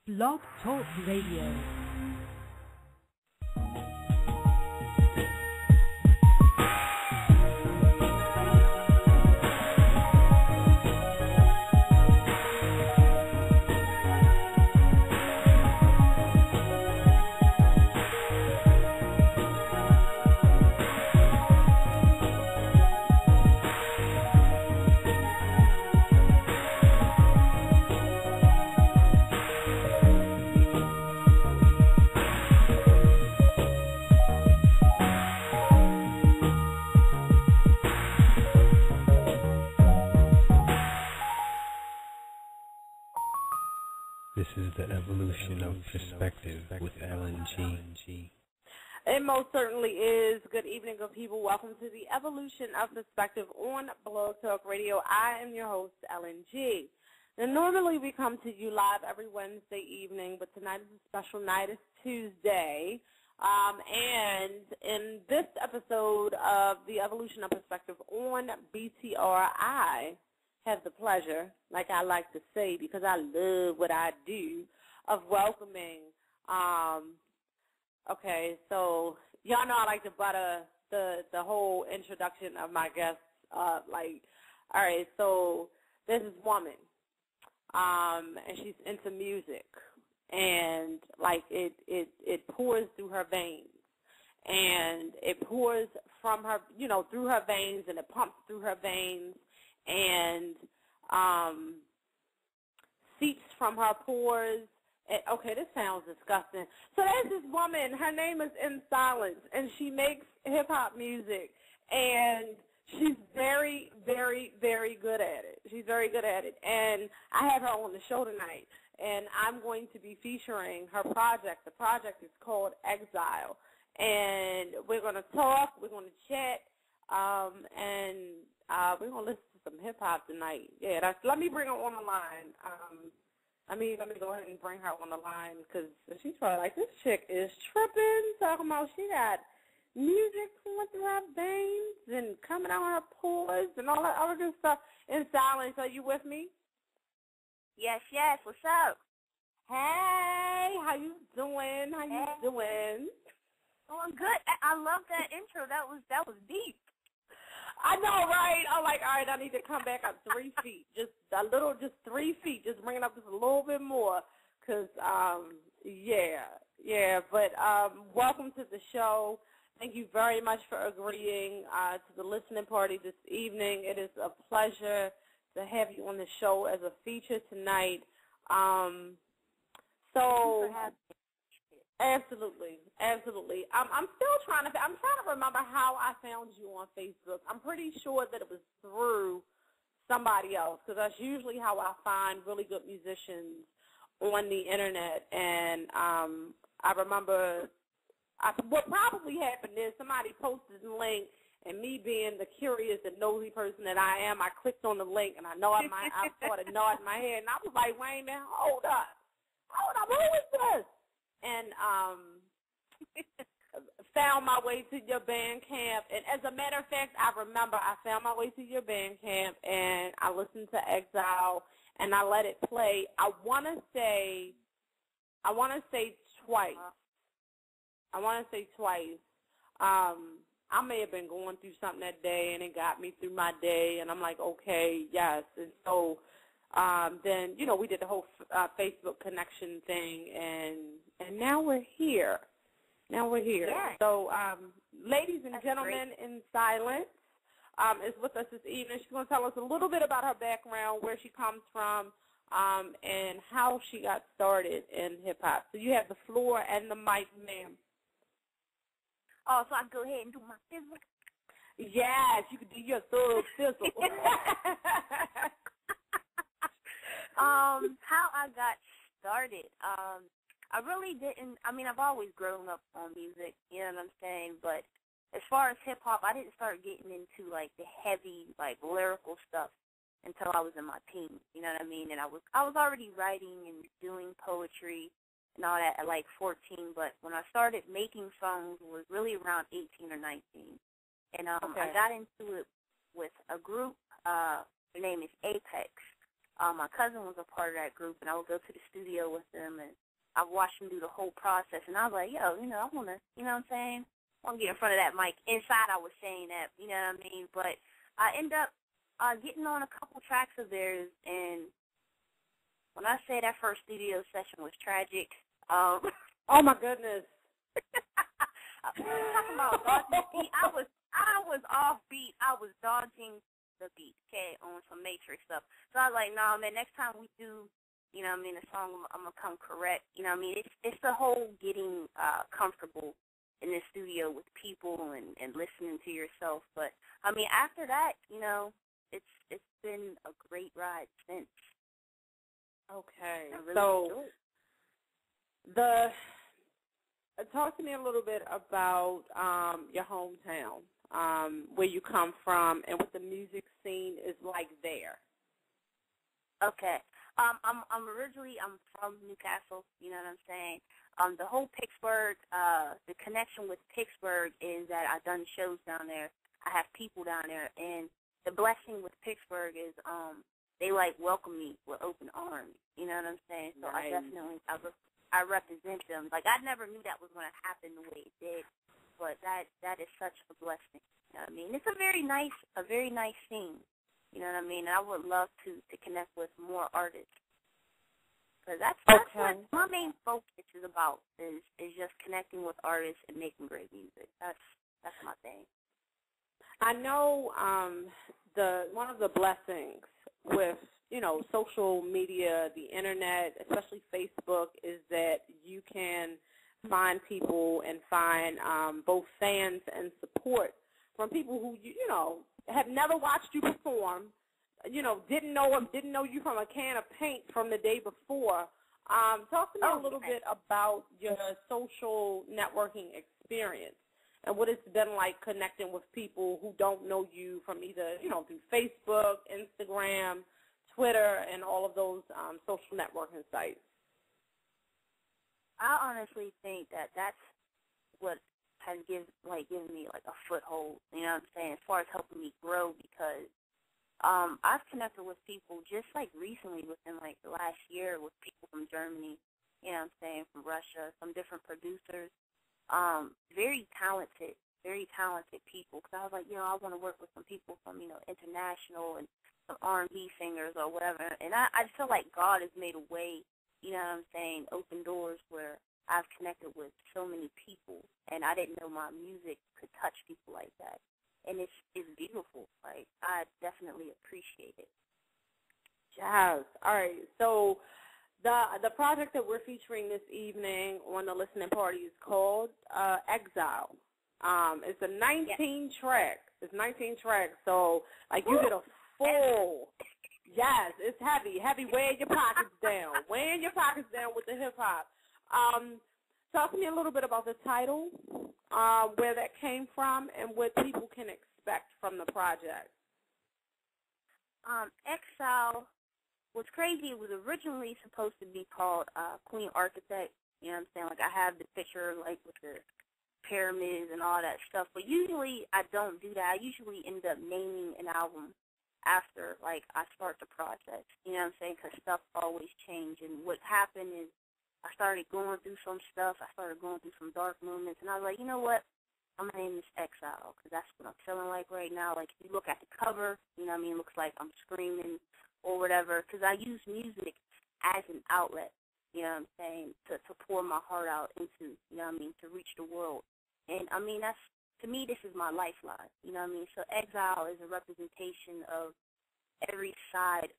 Blog Talk Radio. This is the evolution of perspective with LNG. It most certainly is. Good evening, good people. Welcome to the Evolution of Perspective on Blog Talk Radio. I am your host, LNG. Now, normally we come to you live every Wednesday evening, but tonight is a special night. It's Tuesday. And in this episode of the Evolution of Perspective on BTR, I have the pleasure, like I like to say, because I love what I do, of welcoming, okay, so y'all know I like to butter the whole introduction of my guests, all right, so there's this woman, and she's into music, and, it pours through her veins, and it pours from her, through her veins, and it pumps through her veins, and seeps from her pores. And, okay, this sounds disgusting. So there's this woman, her name is Ensilence, and she makes hip-hop music, and she's very, very, very good at it. She's very good at it, and I have her on the show tonight, and I'm going to be featuring her project. The project is called Exile, and we're going to talk, we're going to chat, and we're going to listen to some hip-hop tonight. Yeah, let me bring her on the line. Let me go ahead and bring her on the line because she's probably like, this chick is tripping, talking about she got music flowing through her veins and coming out her pores and all that other good stuff. Ensilence, are you with me? Yes, what's up? Hey, how you doing? Doing? Oh, I'm good. I love that intro. That was deep. I know, right? I'm like, all right, I need to come back up 3 feet, just 3 feet, just bring it up just a little bit more, because, but welcome to the show. Thank you very much for agreeing to the listening party this evening. It is a pleasure to have you on the show as a feature tonight. Absolutely. I'm still trying to remember how I found you on Facebook. I'm pretty sure that it was through somebody else, because that's usually how I find really good musicians on the internet. And I remember what probably happened is somebody posted a link, and me being the curious and nosy person that I am, I clicked on the link, and I started nodding my head, and I was like, wait a minute, hold up, who is this? And found my way to your band camp. And as a matter of fact, I remember I found my way to your band camp, and I listened to Exile, and I let it play. I want to say twice. I may have been going through something that day, and it got me through my day, and I'm like, okay, yes. And so then, we did the whole Facebook connection thing, and now we're here. Yes. So, ladies and gentlemen, Ensilence is with us this evening. She's going to tell us a little bit about her background, where she comes from, and how she got started in hip-hop. So you have the floor and the mic, ma'am. Oh, so I can go ahead and do my sizzle? Yes, you can do your thug sizzle. How I got started. I really didn't. I mean, I've always grown up on music, you know what I'm saying? But as far as hip hop, I didn't start getting into the heavy, lyrical stuff until I was in my teens. You know what I mean? And I was already writing and doing poetry and all that at 14. But when I started making songs, it was really around 18 or 19. And okay. I got into it with a group. Their name is Apex. My cousin was a part of that group, and I would go to the studio with them, and I watched them do the whole process, and I was like, yo, I want to, you know what I'm saying? I want to get in front of that mic. Inside, I was saying that, you know what I mean? But I end up getting on a couple tracks of theirs, and when I say that first studio session was tragic, oh my goodness. Talking about dodging beat, I was off beat. I was dodging the beat, okay, on some Matrix stuff. So I was like, no, man, next time we do, you know what I mean, the song, I'm going to come correct. You know what I mean? It's the whole getting comfortable in the studio with people and listening to yourself. But, I mean, after that, it's been a great ride since. Okay. Really so talk to me a little bit about your hometown, where you come from, and what the music scene is like there. Okay. I'm from Newcastle, you know what I'm saying? The whole Pittsburgh, the connection with Pittsburgh is that I've done shows down there. I have people down there, and the blessing with Pittsburgh is they welcome me with open arms, you know what I'm saying? So Right. I represent them. I never knew that was going to happen the way it did, but that is such a blessing. You know what I mean? It's a very nice scene. You know what I mean? And I would love to connect with more artists. Because that's what my main focus is about, is just connecting with artists and making great music. That's my thing. I know one of the blessings with, social media, the internet, especially Facebook, is that you can find people and find both fans and support from people who, have never watched you perform, didn't know you from a can of paint from the day before. Talk to me a little bit about your social networking experience and what it's been like connecting with people who don't know you from either, through Facebook, Instagram, Twitter, and all of those social networking sites. I honestly think that's what has given me a foothold, you know what I'm saying, as far as helping me grow, because I've connected with people just recently within the last year with people from Germany, you know what I'm saying, from Russia, some different producers, very talented people, because I was like, I want to work with some people from, international and some R&B singers or whatever, and I feel like God has made a way, you know what I'm saying, open doors where I've connected with so many people, and I didn't know my music could touch people like that. And it's beautiful. I definitely appreciate it. Yes. All right. So the project that we're featuring this evening on the listening party is called Exile. It's a 19 track. It's 19 tracks. So you get a full. Yes, it's heavy. Weighing your pockets down. Weighing your pockets down with the hip hop. Talk to me a little bit about the title, where that came from, and what people can expect from the project. Exile was crazy. It was originally supposed to be called Queen Architect. You know what I'm saying? I have the picture, with the pyramids and all that stuff. But usually I don't do that. I usually end up naming an album after, I start the process. You know what I'm saying? Because stuff always change. And what happened is, I started going through some stuff. I started going through some dark moments, and I was like, you know what? I'm going to name this Exile, because that's what I'm feeling like right now. If you look at the cover, you know what I mean, it looks like I'm screaming or whatever, because I use music as an outlet, you know what I'm saying, to pour my heart out into, you know what I mean, to reach the world. And, I mean, to me, this is my lifeline, you know what I mean? So Exile is a representation of every side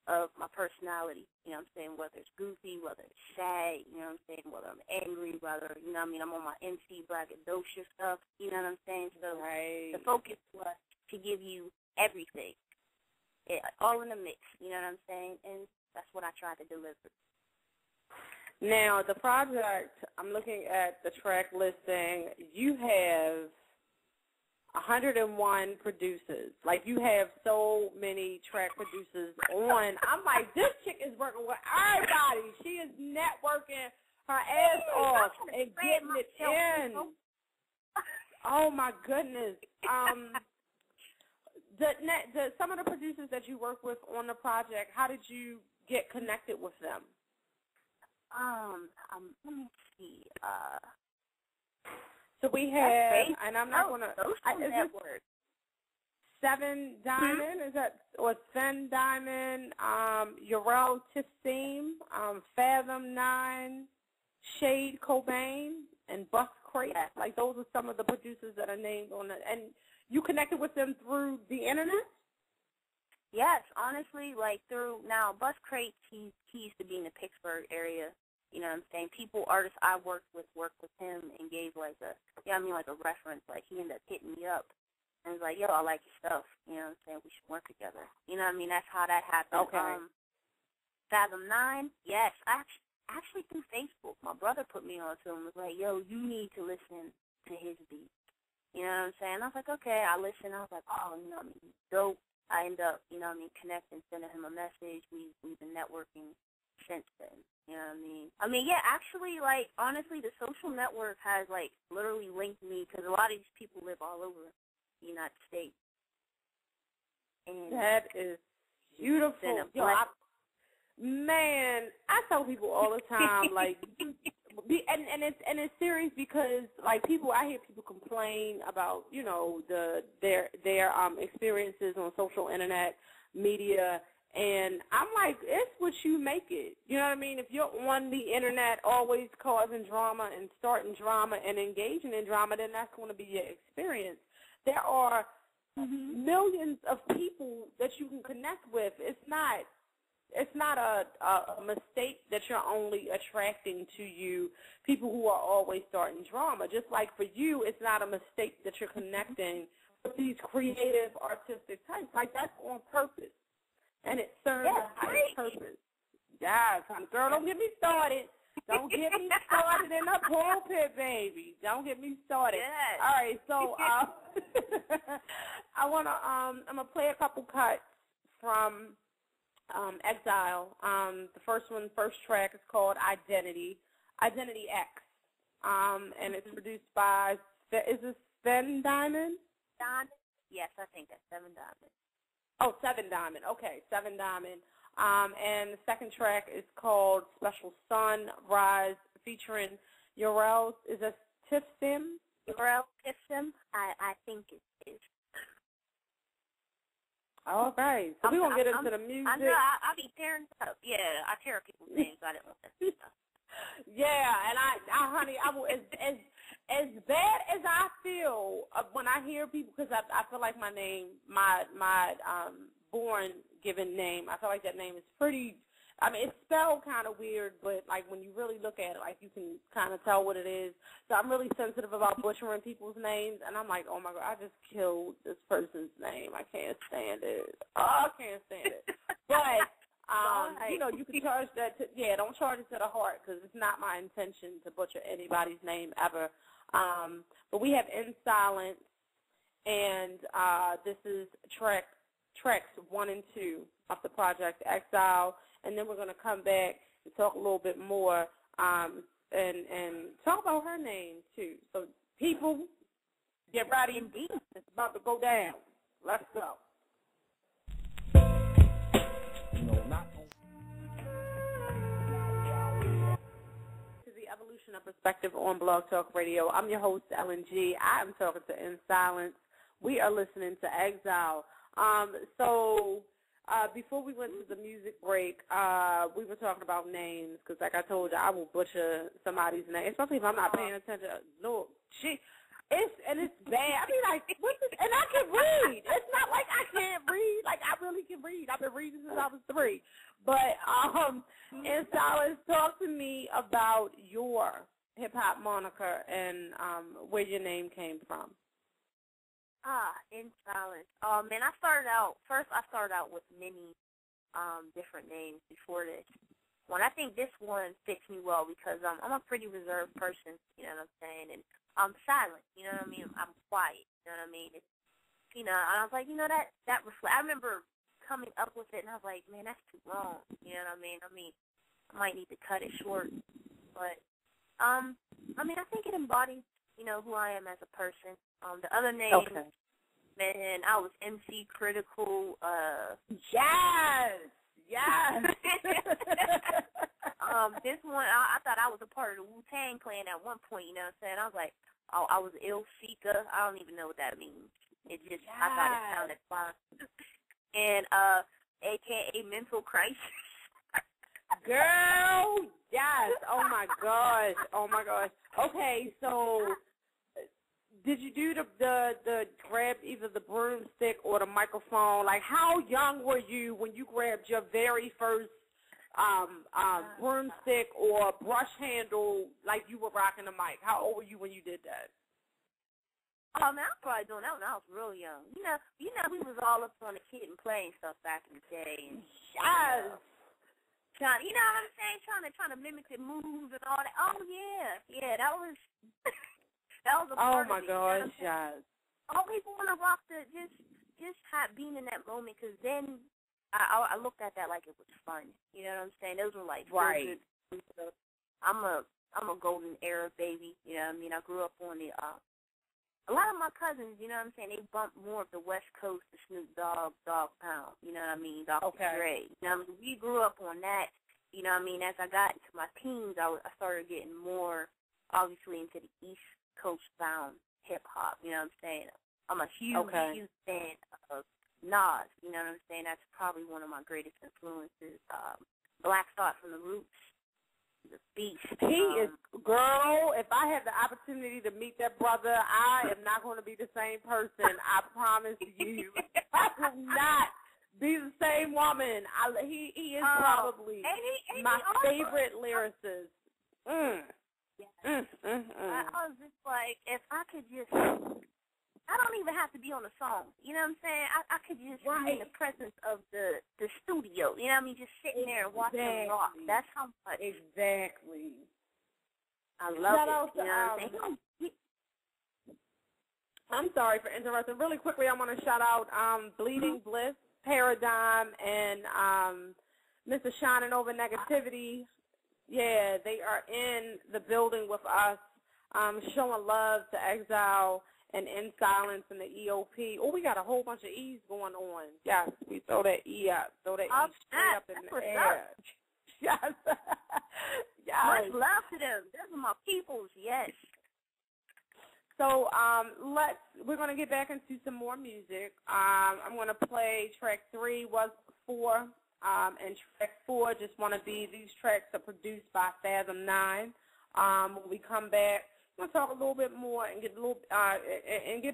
of my personality, you know what I'm saying, whether it's goofy, whether it's sad, you know what I'm saying, whether I'm angry, whether, you know what I mean, I'm on my MC braggadocio stuff, you know what I'm saying? So the focus was to give you everything, all in the mix, you know what I'm saying, and that's what I tried to deliver. Now, the project, I'm looking at the track listing, you have 101 producers. You have so many track producers on. I'm like, this chick is working with everybody. She is networking her ass off and getting it in. Oh, my goodness. some of the producers that you work with on the project, how did you get connected with them? Let me see. So we have, and I'm not gonna. Social network. Seven Diamond, is that, or Sen Diamond, Urel Tissim, Fathom 9, Shade Cobain, and Bus Crate. Like, those are some of the producers that are named on it. And you connected with them through the internet? Yes, honestly, like through, now, Bus Crate, he used to be in the Pittsburgh area. You know what I'm saying? Artists I worked with him and gave like a reference. Like, he ended up hitting me up. And was like, yo, I like your stuff. You know what I'm saying? We should work together. You know what I mean? That's how that happened. Okay. Fathom 9, yes. Actually through Facebook. My brother put me on to him. Was like, yo, you need to listen to his beat. You know what I'm saying? I was like, okay. I listened. I was like, oh, you know what I mean? Dope. I end up, you know what I mean, connecting, sending him a message. We've been networking since then. You know what I mean? I mean, yeah, actually, like, honestly, the social network has, like, literally linked me because a lot of these people live all over the United States. And that is beautiful. Yo, I tell people all the time, like, and it's serious because, like, I hear people complain about, you know, their experiences on social internet media, and I'm like, it's what you make it. You know what I mean? If you're on the internet always causing drama and starting drama and engaging in drama, then that's going to be your experience. There are millions of people that you can connect with. It's not a mistake that you're only attracting to you people who are always starting drama. Just like for you, it's not a mistake that you're connecting with these creative, artistic types. Like, that's on purpose, and it serves a higher purpose. Yeah, girl, don't get me started. Don't get me started in the pulpit, baby. Don't get me started. Yes. All right, so I'm gonna play a couple cuts from Exile. The first track is called Identity X, and it's produced by, is this Seven Diamond? Yes, I think that's Seven Diamond. Oh, Seven Diamond. Okay, Seven Diamond. And the second track is called Special Sunrise, featuring Urel. Is that Tissim? Urel Tissim? I think it is. All right. So we're going to get into the music. I know. I be tearing up. Yeah, I tear people's names. I didn't want that stuff. Yeah, and honey, I will, as bad as I feel when I hear people, because I feel like my name, my born given name, I feel like that name is pretty, I mean, it's spelled kind of weird, but, like, when you really look at it, like, you can kind of tell what it is. So I'm really sensitive about butchering people's names, and I'm like, oh, my God, I just killed this person's name. I can't stand it. Oh, I can't stand it. But, you know, you can charge that to, don't charge it to the heart, because it's not my intention to butcher anybody's name ever. But we have Ensilence, and this is tracks 1 and 2 of the project Exile, and then we're going to come back and talk a little bit more and talk about her name too. So people, get ready. Indeed, it's about to go down. Let's go. To the Evolution of Perspective on Blog Talk Radio. I'm your host, Ellen G. I am talking to Ensilence. We are listening to Exile. So before we went to the music break, we were talking about names because, like I told you, I will butcher somebody's name, especially if I'm not paying attention. No, it's bad. I mean, like, and I can read. It's not like I can't read. Like, I really can read. I've been reading since I was 3. But and so talk to me about your hip hop moniker and where your name came from. Ensilence. Man, I started out with many different names before this one. I think this one fits me well because I'm a pretty reserved person, you know what I'm saying, and I'm silent, you know what I mean? I'm quiet, you know what I mean? It's, you know, and I was like, you know, that I remember coming up with it, and I was like, man, that's too long, you know what I mean? I might need to cut it short, but, I mean, I think it embodies, you know, who I am as a person. The other name, Man, I was MC Critical. Yes. This one, I thought I was a part of the Wu-Tang Clan at one point, you know what I'm saying? I was like, oh, I was Il Sika. I don't even know what that means. It just, I thought it sounded fun. And, a.k.a. Mental Crisis. Girl, yes. Oh, my gosh. Okay, so did you do the grab either the broomstick or the microphone? Like, how young were you when you grabbed your very first broomstick or brush handle, like you were rocking the mic? How old were you when you did that? Oh, man, I was probably doing that when I was real young. You know, we was all up on the kid and playing stuff back in the day. And, yes. You know what I'm saying? Trying to mimic the moves and all that. Oh, yeah, that was that was a part of it. Oh, my gosh, yes. Always want to rock just being in that moment, because then I looked at that like it was fun. You know what I'm saying? Those were like right. Good. I'm a golden era baby. You know what I mean? I grew up on the a lot of my cousins, you know what I'm saying, they bumped more of the West Coast, the Snoop Dogg, Dog Pound, you know what I mean, Dr. Dre. You know what I mean? We grew up on that, you know what I mean. As I got into my teens, I started getting more, obviously, into the East Coast bound hip-hop, you know what I'm saying. I'm a huge fan of Nas, you know what I'm saying. That's probably one of my greatest influences. Black Thought from the Roots. The beast. He is, girl, if I had the opportunity to meet that brother, I am not going to be the same person. I promise you. I will not be the same woman. He is probably my favorite lyricist. I was just like, if I could just, I don't even have to be on the song. You know what I'm saying? I could just be in the presence of the studio. You know what I mean? Just sitting there and watching them rock. That's how much. Exactly. I love it. You know what I'm saying? I'm sorry for interrupting. Really quickly, I want to shout out Bleeding Bliss, Paradigm, and Mr. Shining Over Negativity. Yeah, they are in the building with us, showing love to Exile and Ensilence and the EOP. Oh, we got a whole bunch of E's going on. Yes, we throw that E up. Throw that E straight up in the air. Yes. Yes. Much love to them. Those are my peoples, yes. So we're going to get back into some more music. I'm going to play track 3 was 4, and track 4 just want to be, these tracks are produced by Fathom 9. When we come back, we're going to talk a little bit more and get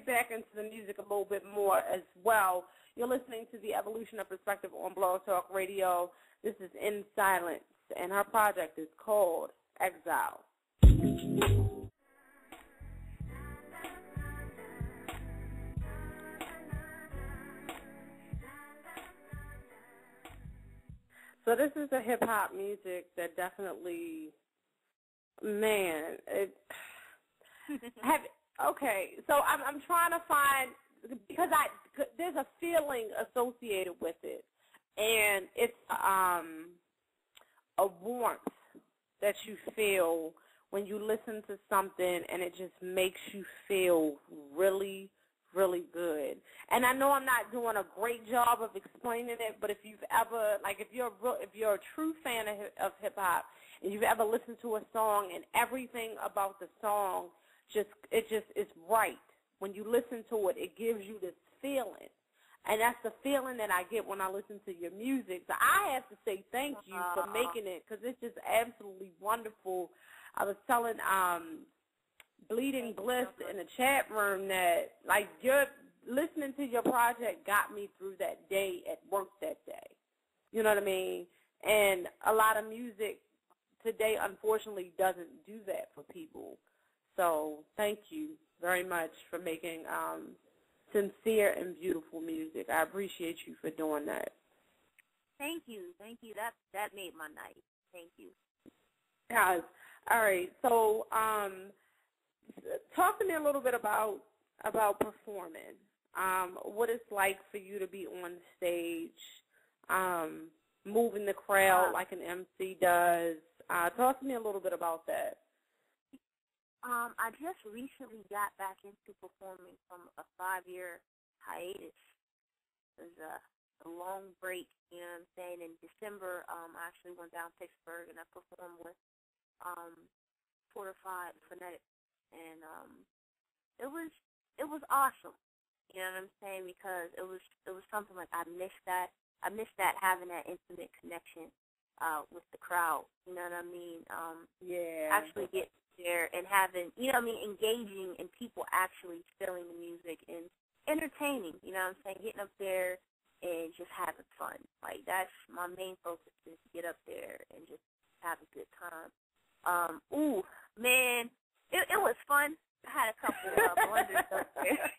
back into the music a little bit more as well. You're listening to the Evolution of Perspective on Blog Talk Radio. This is Ensilence, and her project is called Exile. So this is a hip-hop music that definitely, man, okay, so I'm trying to find, because there's a feeling associated with it, and it's a warmth that you feel when you listen to something, and it just makes you feel really, really good. And I know I'm not doing a great job of explaining it, but if you've ever, like, if you're a true fan of hip hop, and you've ever listened to a song and everything about the song is right. When you listen to it, it gives you this feeling. And that's the feeling that I get when I listen to your music. So I have to say thank you for making it, because it's just absolutely wonderful. I was telling Bleeding Bliss in the chat room that, like, listening to your project got me through that day at work that day. You know what I mean? And a lot of music today, unfortunately, doesn't do that for people. So thank you very much for making sincere and beautiful music. I appreciate you for doing that. Thank you. That made my night. Thank you. Guys, all right. So talk to me a little bit about performing. What it's like for you to be on stage, moving the crowd like an MC does. Talk to me a little bit about that. I just recently got back into performing from a 5-year hiatus. It was a long break, you know what I'm saying? In December, I actually went down to Pittsburgh and I performed with Fortified Phonetics, and it was awesome. You know what I'm saying? Because it was something like I missed that. I missed that, having that intimate connection with the crowd. You know what I mean? Actually getting there and having, you know what I mean, engaging and people actually feeling the music and entertaining. You know what I'm saying? Getting up there and just having fun. Like, that's my main focus, is to get up there and just have a good time. Man, it was fun. I had a couple of blunders up there.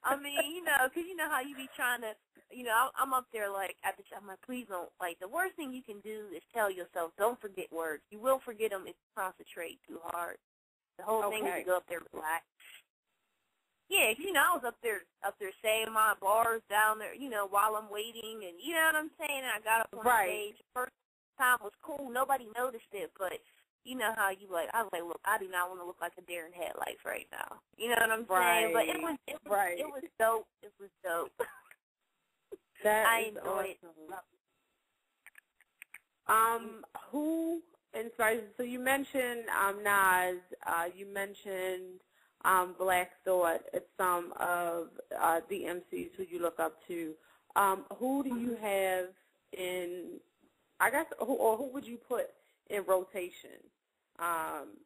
I mean, you know, because you know how you be trying to, you know, I'm up there like, I'm like, please don't, like, the worst thing you can do is tell yourself, don't forget words. You will forget them if you concentrate too hard. The whole thing is to go up there relax. Yeah, you know, I was up there saying my bars down there, you know, while I'm waiting, and you know what I'm saying? And I got up on stage. First time was cool. Nobody noticed it, but you know how you like, I was like, look, I do not want to look like a deer in headlights right now. You know what I'm saying? But it was dope. It was dope. I enjoyed it. Who inspires? So you mentioned Nas. You mentioned Black Thought. It's some of the MCs who you look up to. Who do you have in? I guess who would you put in rotation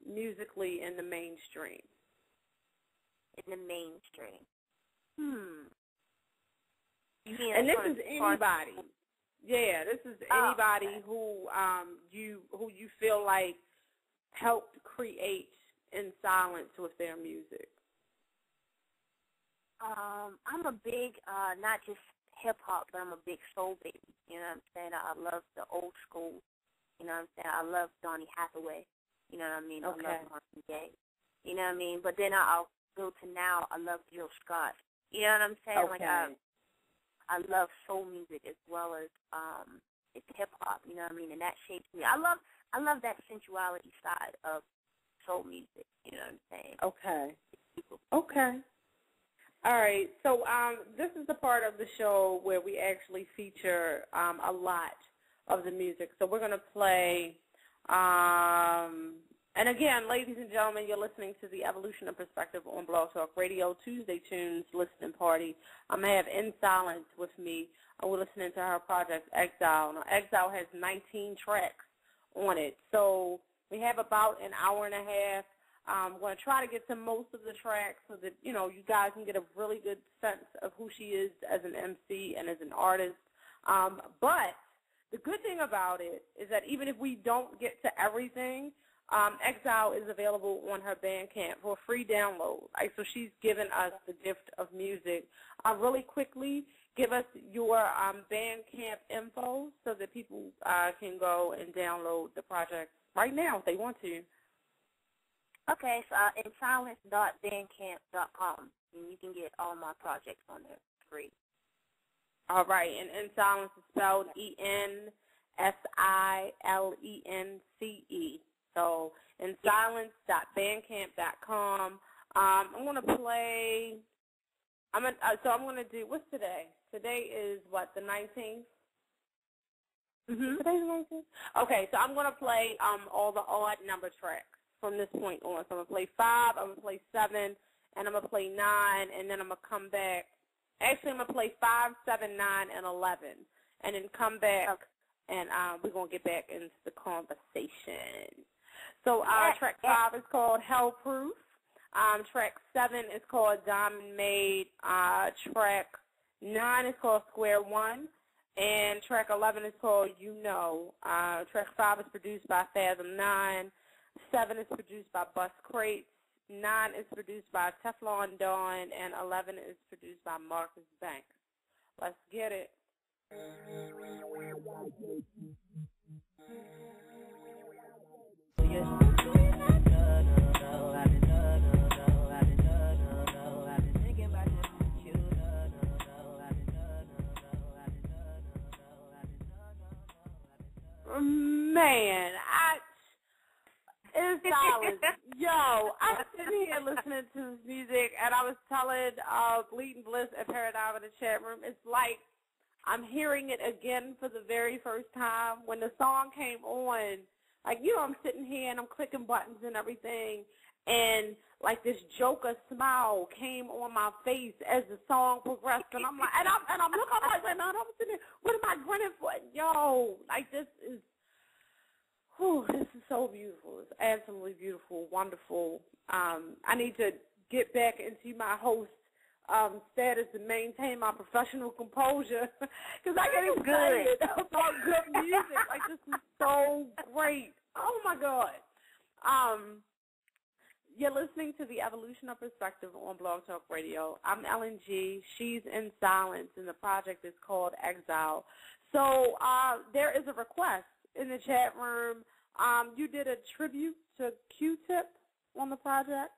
musically in the mainstream? In the mainstream. And this is anybody. Yeah, this is anybody who you feel like helped create Ensilence with their music. I'm a big, not just hip-hop, but I'm a big soul baby. You know what I'm saying? I love the old school. You know what I'm saying? I love Donny Hathaway. You know what I mean? Okay. I love Martin Gaye. You know what I mean? But then I'll go to now, I love Jill Scott. You know what I'm saying? Okay. Like, I love soul music as well as it's hip-hop. You know what I mean? And that shapes me. I love that sensuality side of soul music. You know what I'm saying? Okay. Okay. All right. So this is the part of the show where we actually feature a lot of the music. So we're going to play, and again, ladies and gentlemen, you're listening to the Evolution of Perspective on Blog Talk Radio, Tuesday Tunes listening party. I'm going to have Ensilence with me. We're listening to her project, Exile. Now, Exile has 19 tracks on it. So we have about an hour and a half. I'm going to try to get to most of the tracks so that, you know, you guys can get a really good sense of who she is as an MC and as an artist. But the good thing about it is that even if we don't get to everything, Exile is available on her Bandcamp for a free download. So she's given us the gift of music. Really quickly, give us your Bandcamp info so that people can go and download the project right now if they want to. Okay, so ensilence.bandcamp.com, and you can get all my projects on there free. All right, and Ensilence is spelled Ensilence. So ensilence.bandcamp.com. I'm going to play. I'm going to do. What's today? Today is what, the 19th? Mm-hmm. Today's the 19th. Okay, so I'm going to play all the odd number tracks from this point on. So I'm going to play 5, I'm going to play 7, and I'm going to play 9, and then I'm going to come back. Actually, I'm going to play 5, 7, 9, and 11, and then come back, and we're going to get back into the conversation. So track 5 is called Hell Proof. Track 7 is called Diamond Made. Track 9 is called Square One. And track 11 is called You Know. Track 5 is produced by Fathom 9. 7 is produced by Bus Crates. 9 is produced by Teflon Dawn. And 11 is produced by Marcus Banks. Let's get it. Man, Ensilence. Yo, I was sitting here listening to this music, and I was telling Bleeding Bliss and Paradigm in the chat room, it's like I'm hearing it again for the very first time. When the song came on, like, you know, I'm sitting here and I'm clicking buttons and everything, and like this Joker smile came on my face as the song progressed, and I'm like, and I'm looking, I'm like, man, I'm sitting here, what am I grinning for? Yo, like this is so beautiful. It's absolutely beautiful, wonderful. I need to get back into my host status and maintain my professional composure because I get excited about good music. Like, this is so great. Oh, my God. You're listening to The Evolution of Perspective on Blog Talk Radio. I'm Ellen G. She's Ensilence, and the project is called Exile. So there is a request in the chat room. You did a tribute to Q-Tip on the project?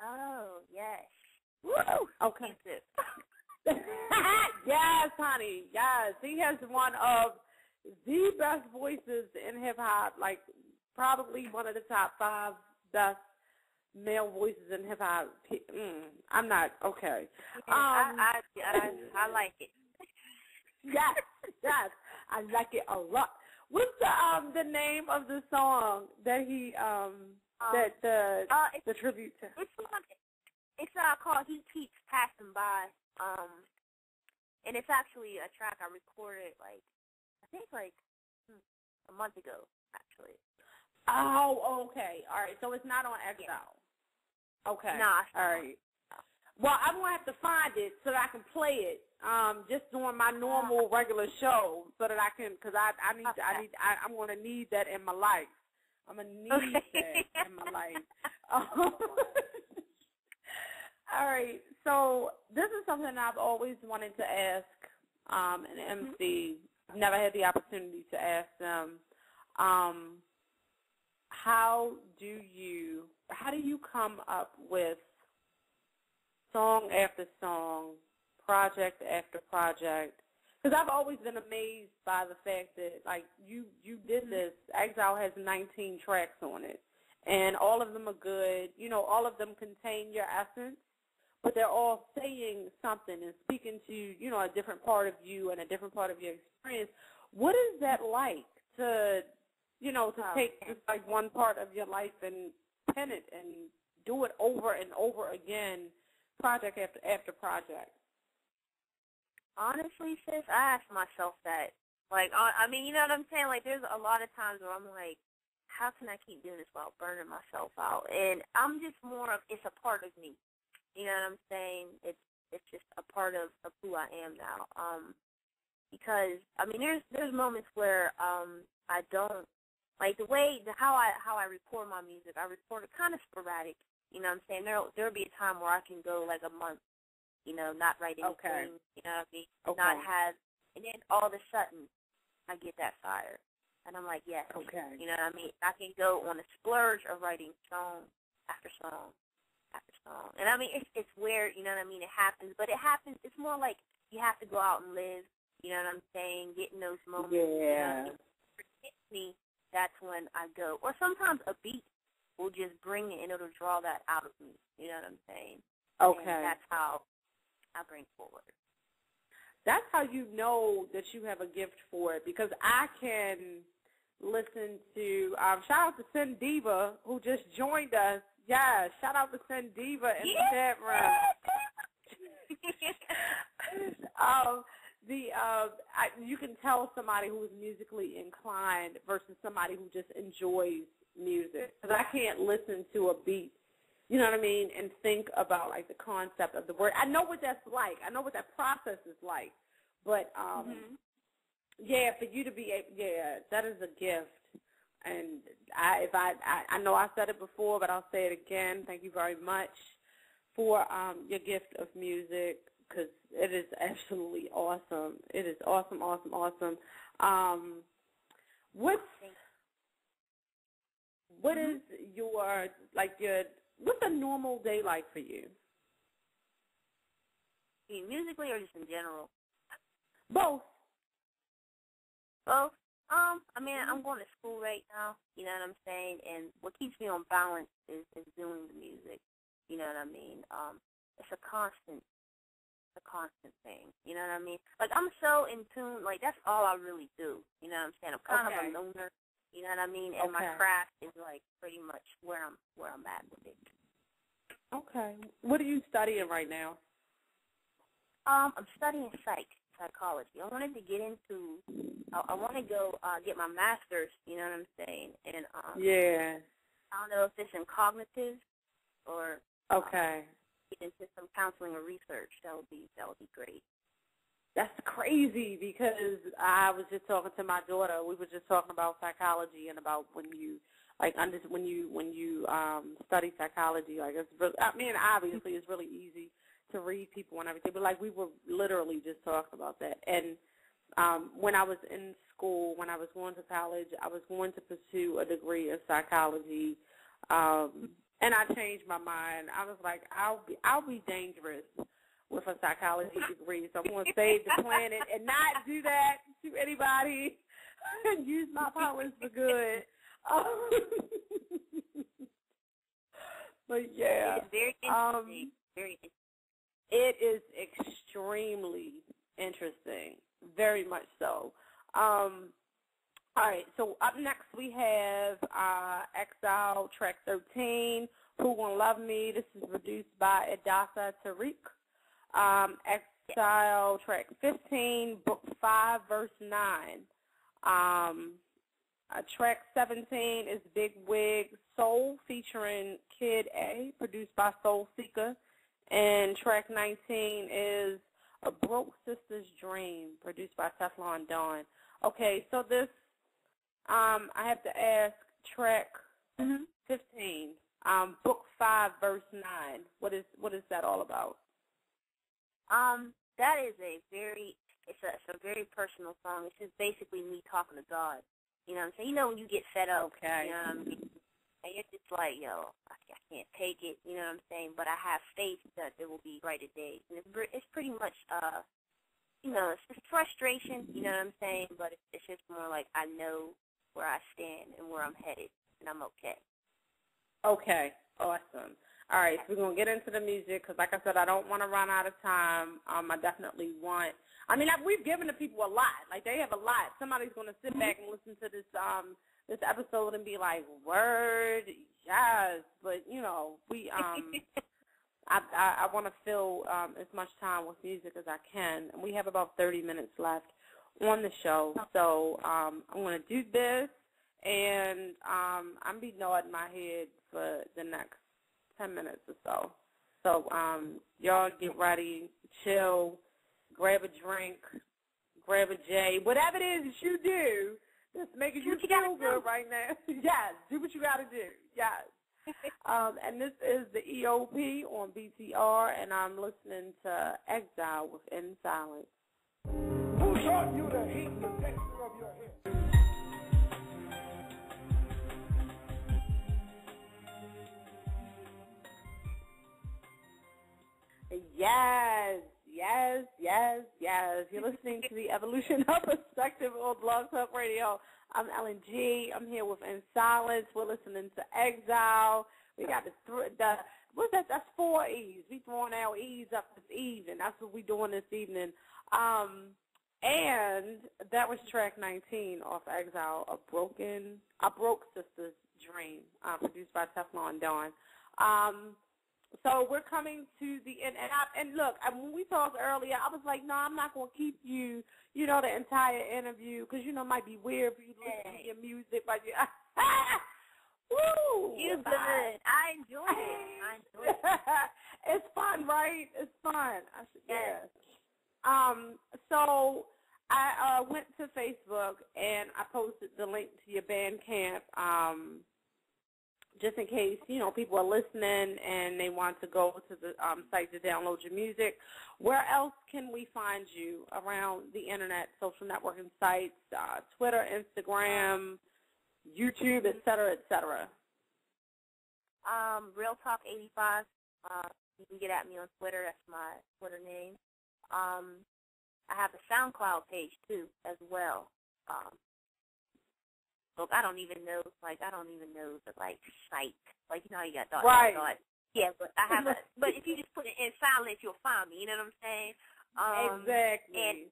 Oh, yes. Woo! Okay. Yes, honey. Yes. He has one of the best voices in hip-hop, like probably one of the top 5 best male voices in hip-hop. I'm not, okay. I like it. Yes, yes. I like it a lot. What's the name of the song that he the tribute to? It's called He Keeps Passing By, and it's actually a track I recorded I think a month ago, actually. Oh, okay. All right. So it's not on Exile. Okay. Nah. All right. Well, I'm gonna have to find it so that I can play it, just doing my normal regular show, so that I can, because I'm gonna need that in my life. I'm gonna need that in my life. All right. So this is something I've always wanted to ask an MC. I've never had the opportunity to ask them. How do you come up with song after song, project after project? Because I've always been amazed by the fact that, like, you did this. Exile has 19 tracks on it, and all of them are good. You know, all of them contain your essence, but they're all saying something and speaking to, you know, a different part of you and a different part of your experience. What is that like to, you know, to take just like one part of your life and pen it and do it over and over again, project after project? Honestly, sis, I ask myself that. Like, I mean, you know what I'm saying? Like, there's a lot of times where I'm like, how can I keep doing this without burning myself out? And I'm just more of, it's a part of me. You know what I'm saying? It's just a part of who I am now. Because, I mean, there's moments where I don't, like, how I record my music, I record it kind of sporadic. You know what I'm saying? There'll be a time where I can go like a month, you know, not write anything, you know what I mean? Not have, and then all of a sudden I get that fire. And I'm like, yes. Okay. You know what I mean? I can go on a splurge of writing song after song after song. And I mean, it's weird, you know what I mean? It happens, but it happens, it's more like you have to go out and live, you know what I'm saying? Get in those moments. Yeah. You know, if it hits me, that's when I go. Or sometimes a beat will just bring it and it'll draw that out of me. You know what I'm saying? Okay. And that's how I bring forward. That's how you know that you have a gift for it, because I can listen to, shout out to Sin Diva, who just joined us. Yeah, shout out to Sin Diva in the chat room. You can tell somebody who is musically inclined versus somebody who just enjoys music, because I can't listen to a beat, you know what I mean, and think about, like, the concept of the word. I know what that's like. I know what that process is like. But, yeah, for you to be able, that is a gift. And I know I said it before, but I'll say it again. Thank you very much for your gift of music, because it is absolutely awesome. It is awesome, awesome, awesome. What is what's a normal day like for you? You mean musically or just in general? Both. Both. I mean, I'm going to school right now, you know what I'm saying? And what keeps me on balance is doing the music, you know what I mean? It's a constant thing, you know what I mean? Like, I'm so in tune, like, that's all I really do, you know what I'm saying? I'm kind of a loner, you know what I mean? And my craft is, like, pretty much where I'm at with it. Okay. What are you studying right now? I'm studying psychology. I wanted to get into, I want to go get my master's, you know what I'm saying? And yeah. I don't know if it's in cognitive or get into some counseling or research. That would be great. That's crazy because I was just talking to my daughter. We were just talking about psychology and about when you study psychology. Like it's really, I mean, obviously it's really easy to read people and everything, but like we were literally just talking about that. And when I was in school, when I was going to college, I was going to pursue a degree in psychology, and I changed my mind. I was like, I'll be dangerous with a psychology degree, so I'm going to save the planet and not do that to anybody and use my powers for good. But yeah, it's very interesting. Very interesting. It is extremely interesting, very much so. All right, so up next we have Exile, track 13, Who Gonna Love Me. This is produced by Adasa Tariq. Exile, track 15, Book 5, verse 9. Track 17 is Big Wig Soul featuring Kid A, produced by Soul Seeker. And track 19 is A Broke Sister's Dream, produced by Teflon Dawn. Okay, so this, I have to ask, track 15, Book 5, verse 9. What is that all about? That is it's a very personal song. It's just basically me talking to God. You know what I'm saying? You know when you get fed up, you know what I mean? And it's just like, I can't take it, you know what I'm saying? But I have faith that there will be brighter days. And it's pretty much, it's frustration, you know what I'm saying? But it's just more like I know where I stand and where I'm headed, and I'm okay. Okay, awesome. All right, so we're going to get into the music because, like I said, I don't want to run out of time. I definitely want – we've given the people a lot. Like, they have a lot. Somebody's going to sit back and listen to this this episode and be like, word, yes. But, we I want to fill as much time with music as I can. And we have about 30 minutes left on the show. So I'm going to do this, and I'm be nodding my head for the next 10 minutes or so. So y'all get ready, chill, grab a drink, grab a J, whatever it is that you do that's making you feel good right now. Yes, do what you got to do. Yes. And this is the EOP on BTR, and I'm listening to Exile with Ensilence. Who taught you to hate the texture of your hair? Yes, yes, yes, yes. You're listening to the Evolution of Perspective on Blog Talk Radio. I'm Ellen G. I'm here with Ensilence. We're listening to Exile. We got what's that? That's 4 E's. We throwing our E's up this evening. That's what we're doing this evening. And that was track 19 off Exile, A Broke Sister's Dream, produced by Teflon Dawn. So we're coming to the end. And look, when we talked earlier, I was like, no, I'm not going to keep you, the entire interview because, it might be weird for you to listen to your music. But woo! You good. I enjoy it. It's fun, right? It's fun. So I went to Facebook and I posted the link to your Bandcamp, just in case, people are listening and they want to go to the site to download your music. Where else can we find you around the Internet, social networking sites, Twitter, Instagram, YouTube, et cetera, et cetera? Real Talk 85. You can get at me on Twitter. That's my Twitter name. I have a SoundCloud page, too, as well. Facebook. I don't even know the site. Like, you know how you got dot, Right. dot. Yeah, but I have a, but if you just put it in silence, you'll find me. You know what I'm saying? Exactly. And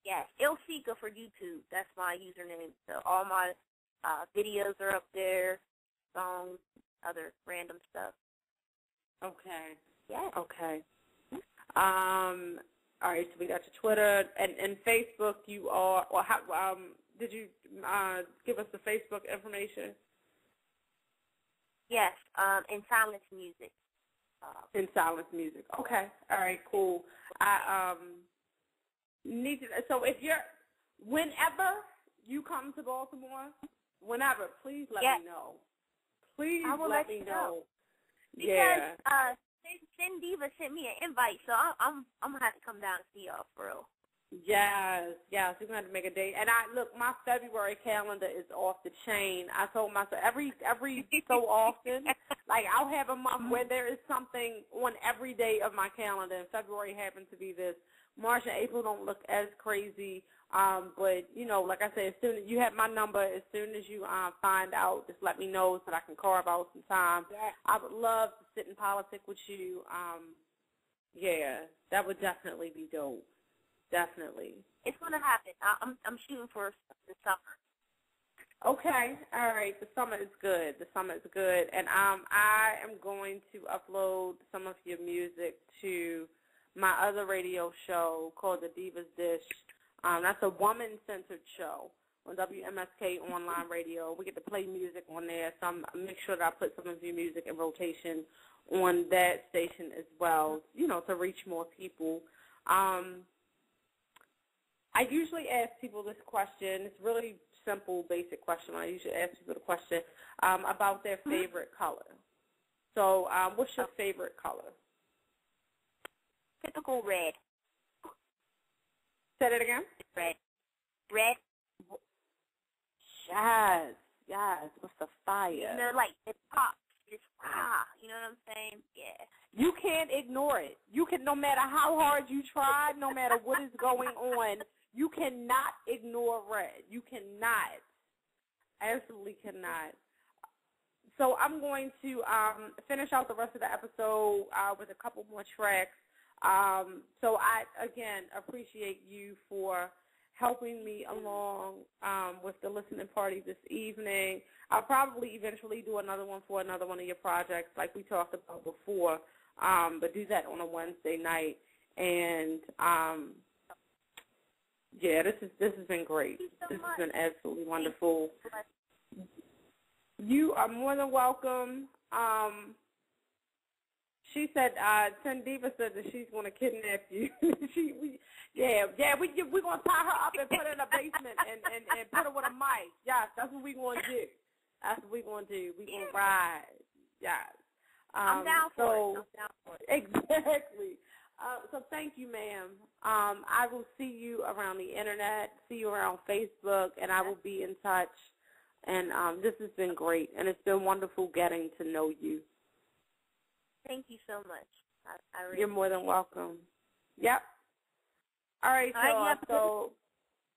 yes, Ilsika for YouTube. That's my username. So all my videos are up there, songs, other random stuff. Okay. Yeah. Okay. All right, so we got your Twitter and Facebook. You are, or how, did you give us the Facebook information? Yes, Ensilence Music. Ensilence Music. Okay. All right, cool. I need to, so if you're, whenever you come to Baltimore, whenever, please let me know. Please I will let let me you know. Because Yeah. Sin Diva sent me an invite, so I'm gonna have to come down and see y'all for real. Yes, we're gonna have to make a date. And my February calendar is off the chain. I told myself every so often, like I'll have a month where there is something on every day of my calendar, and February happens to be this. March and April don't look as crazy, but you know, like I said, as soon as you have my number, as soon as you find out, just let me know so that I can carve out some time. Yes. I would love to sit in politics with you. Yeah, that would definitely be dope. Definitely. It's gonna happen. I'm shooting for the summer. Okay. All right. The summer is good. And I am going to upload some of your music to my other radio show called The Divas Dish. That's a woman-centered show on WMSK Online Radio. We get to play music on there, so I'll make sure that I put some of your music in rotation on that station as well, you know, to reach more people. I usually ask people this question. It's a really simple, basic question. I usually ask people the question about their favorite color. So what's your favorite color? Typical red. Say that again? Red. Red. Yes. What's the fire? You know, like it pops. It's you know what I'm saying? Yeah. You can't ignore it. You can, no matter how hard you try, no matter what is going on, you cannot ignore red. You cannot. Absolutely cannot. So I'm going to finish out the rest of the episode with a couple more tracks. So I, again, appreciate you for helping me along with the listening party this evening. I'll probably eventually do another one for another one of your projects like we talked about before, but do that on a Wednesday night. And, yeah, this has been great. This has been absolutely wonderful. You are more than welcome. She said, Diva said that she's going to kidnap you. We're going to tie her up and put her in a basement and put her with a mic. Yes, that's what we're going to do. That's what we're going to do. We're going to ride. Yes. I'm down for it. Exactly. So thank you, ma'am. I will see you around the Internet, see you around Facebook, and I will be in touch. And this has been great, and it's been wonderful getting to know you. Thank you so much. I really You're more than welcome. Yep. All right, so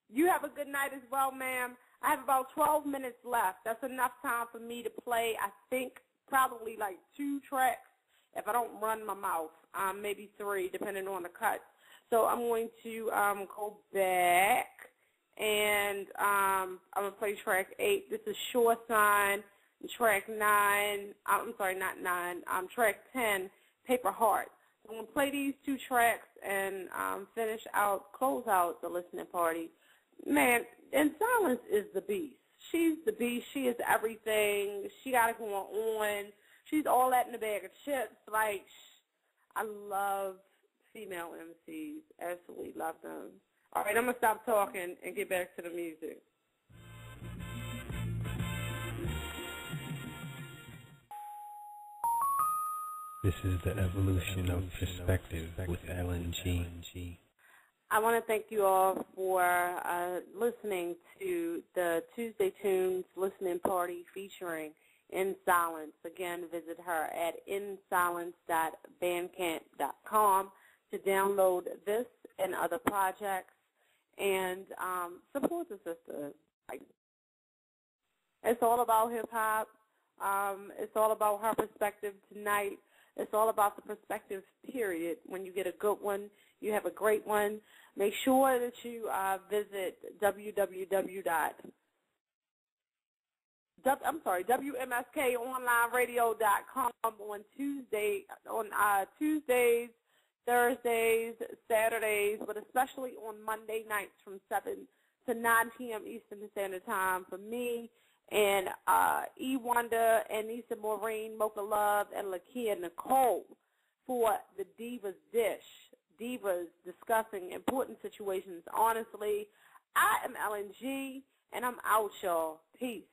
you have a good night as well, ma'am. I have about 12 minutes left. That's enough time for me to play, I think, probably like 2 tracks if I don't run my mouth, maybe 3, depending on the cut. So I'm going to go back, and I'm going to play track 8. This is Sure Sign. Track 9, I'm sorry, not 9, track 10, Paper Heart. So I'm going to play these 2 tracks and close out the listening party. Man, Ensilence is the beast. She's the beast. She is everything. She got it going on. She's all that in a bag of chips. Like, I love female MCs. Absolutely love them. All right, I'm going to stop talking and get back to the music. This is the evolution of perspective with Ellen G. I want to thank you all for listening to the Tuesday Tunes listening party featuring Ensilence. Again, visit her at ensilence.bandcamp.com to download this and other projects and support the sister. It's all about hip-hop. It's all about her perspective tonight. It's all about the perspective, period. When you get a good one, you have a great one. Make sure that you visit WMSKOnlineradio.com on Tuesdays, Thursdays, Saturdays, but especially on Monday nights from 7 to 9 p.m. Eastern Standard Time for me and E. Wonder and Nisa Maureen, Mocha Love, and Lakia Nicole for the Divas Dish. Divas discussing important situations honestly. I am Ellen G., and I'm out, y'all. Peace.